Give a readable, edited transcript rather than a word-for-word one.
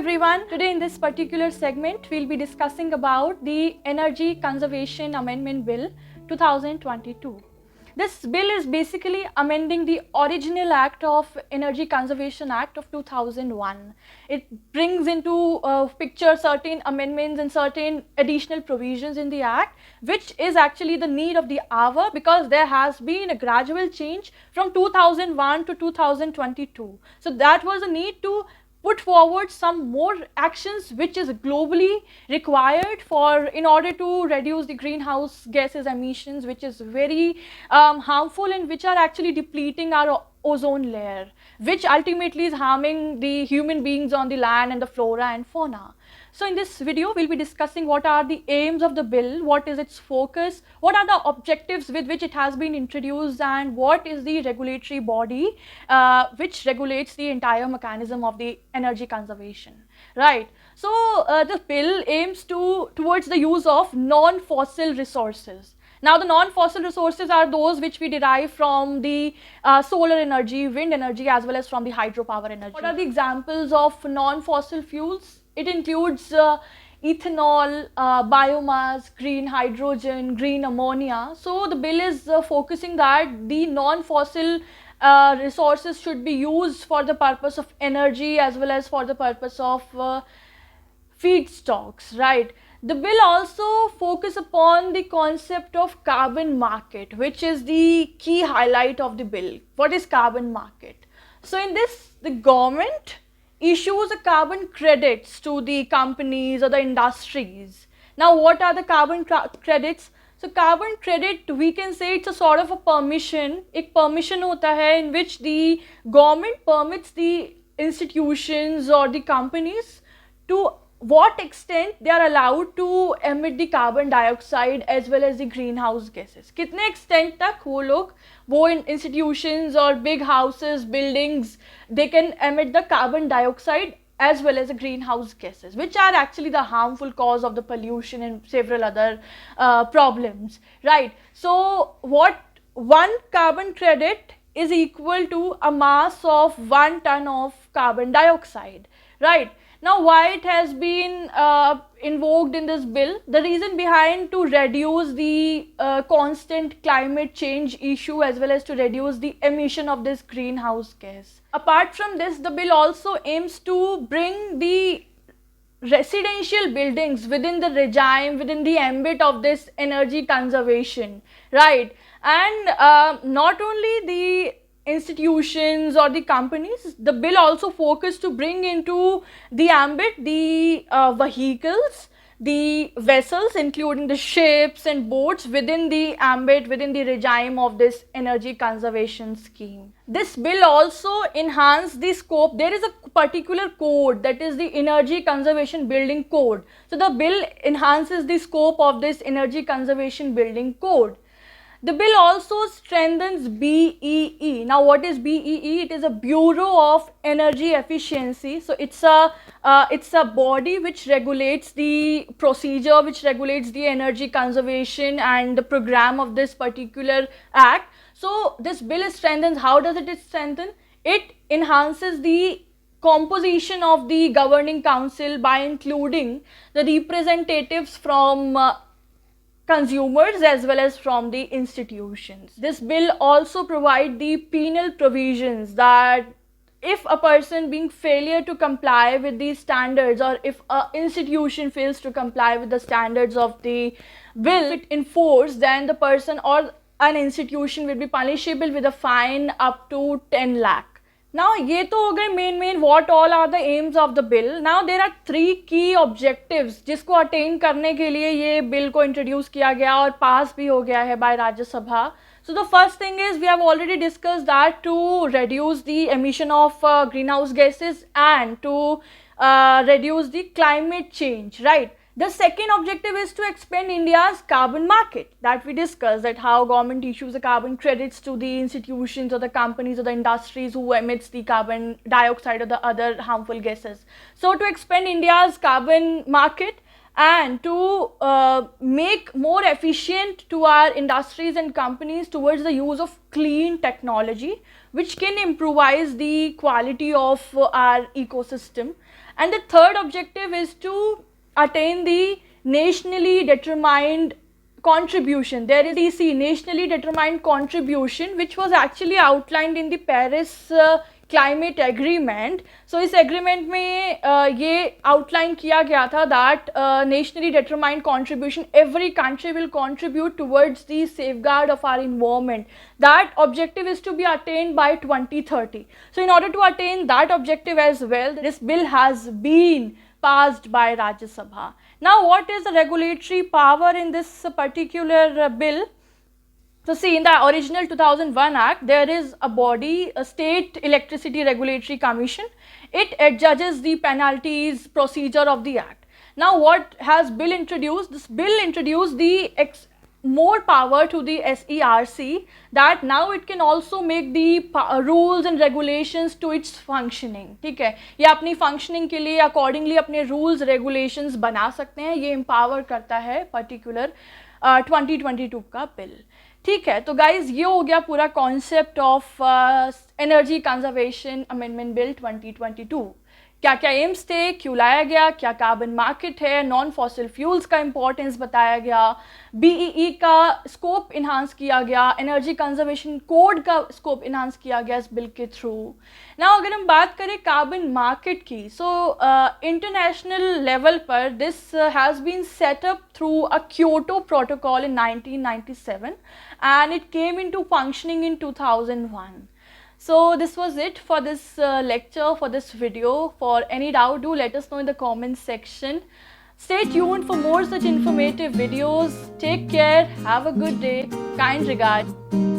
everyone. Today in this particular segment, we'll be discussing about the Energy Conservation Amendment Bill 2022. This bill is basically amending the original Act of Energy Conservation Act of 2001. It brings into picture certain amendments and certain additional provisions in the Act, which is actually the need of the hour because there has been a gradual change from 2001 to 2022. So that was a need to put forward some more actions which is globally required in order to reduce the greenhouse gases emissions, which is very harmful and which are actually depleting our ozone layer, which ultimately is harming the human beings on the land and the flora and fauna. So in this video, we'll be discussing what are the aims of the bill, what is its focus, what are the objectives with which it has been introduced, and what is the regulatory body which regulates the entire mechanism of the energy conservation, right? So the bill aims towards the use of non-fossil resources. Now, the non-fossil resources are those which we derive from the solar energy, wind energy, as well as from the hydropower energy. What are the examples of non-fossil fuels? It includes ethanol, biomass, green hydrogen, green ammonia. So the bill is focusing that the non-fossil resources should be used for the purpose of energy as well as for the purpose of feedstocks, right? The bill also focuses upon the concept of carbon market, which is the key highlight of the bill. What is carbon market? So in this, the government issues a carbon credits to the companies or the industries. Now, what are the carbon credits? So carbon credit, we can say it's a sort of a permission. एक permission होता है in which the government permits the institutions or the companies to what extent they are allowed to emit the carbon dioxide as well as the greenhouse gases. कितने extent तक वो institutions or big houses, buildings, they can emit the carbon dioxide as well as the greenhouse gases, which are actually the harmful cause of the pollution and several other problems, right? So what one carbon credit is equal to a mass of 1 ton of carbon dioxide, right? Now, why it has been invoked in this bill? The reason behind to reduce the constant climate change issue as well as to reduce the emission of this greenhouse gas. Apart from this, the bill also aims to bring the residential buildings within the regime, within the ambit of this energy conservation, right? And not only the institutions or the companies, the bill also focused to bring into the ambit the vehicles, the vessels including the ships and boats within the ambit, within the regime of this energy conservation scheme. This bill also enhanced the scope. There is a particular code, that is the Energy Conservation Building Code. So the bill enhances the scope of this Energy Conservation Building Code. The bill also strengthens BEE. Now, what is BEE? It is a Bureau of Energy Efficiency. So it's a body which regulates the procedure, which regulates the energy conservation and the program of this particular act. So this bill strengthens. How does it strengthen? It enhances the composition of the governing council by including the representatives from consumers as well as from the institutions. This bill also provides the penal provisions that if a person being failure to comply with these standards, or if an institution fails to comply with the standards of the bill, if it enforced, then the person or an institution will be punishable with a fine up to 10 lakh. Now, ये तो हो गए main what all are the aims of the bill. Now, there are 3 key objectives जिसको attain करने के लिए ये bill को introduce किया गया और pass भी हो गया है by राज्य सभा. So the first thing is, we have already discussed that to reduce the emission of greenhouse gases and to reduce the climate change, right? The second objective is to expand India's carbon market, that we discussed, that how government issues the carbon credits to the institutions or the companies or the industries who emits the carbon dioxide or the other harmful gases. So to expand India's carbon market and to make more efficient to our industries and companies towards the use of clean technology, which can improvise the quality of our ecosystem. And the third objective is to attain the nationally determined contribution. There is DC, nationally determined contribution, which was actually outlined in the Paris climate agreement. So इस agreement में ये outline किया गया था that nationally determined contribution, every country will contribute towards the safeguard of our environment. That objective is to be attained by 2030. So in order to attain that objective as well, this bill has been passed by Rajya Sabha. Now, what is the regulatory power in this particular bill? So see, in the original 2001 Act, there is a body, a State Electricity Regulatory Commission. It adjudicates the penalties procedure of the Act. Now, what has bill introduced? This bill introduced the more power to the SERC, that now it can also make the rules and regulations to its functioning. ठीक है, ये अपनी functioning के लिए accordingly अपने rules regulations बना सकते हैं. ये empower करता है particular 2022 का bill. ठीक है, तो गाइज ये हो गया पूरा concept of energy conservation amendment bill 2022. क्या क्या एम्स थे, क्यों लाया गया, क्या कार्बन मार्केट है, नॉन फॉसिल फ्यूल्स का इंपॉर्टेंस बताया गया, बीईई का स्कोप इन्हांस किया गया, एनर्जी कंजर्वेशन कोड का स्कोप इन्हांस किया गया इस बिल के थ्रू. ना अगर हम बात करें कार्बन मार्केट की, सो इंटरनेशनल लेवल पर this has been set up through a Kyoto protocol in 1997 and it came into functioning in 2001. So this was it for this lecture, for this video. For any doubt, do let us know in the comment section. Stay tuned for more such informative videos. Take care, have a good day, kind regards.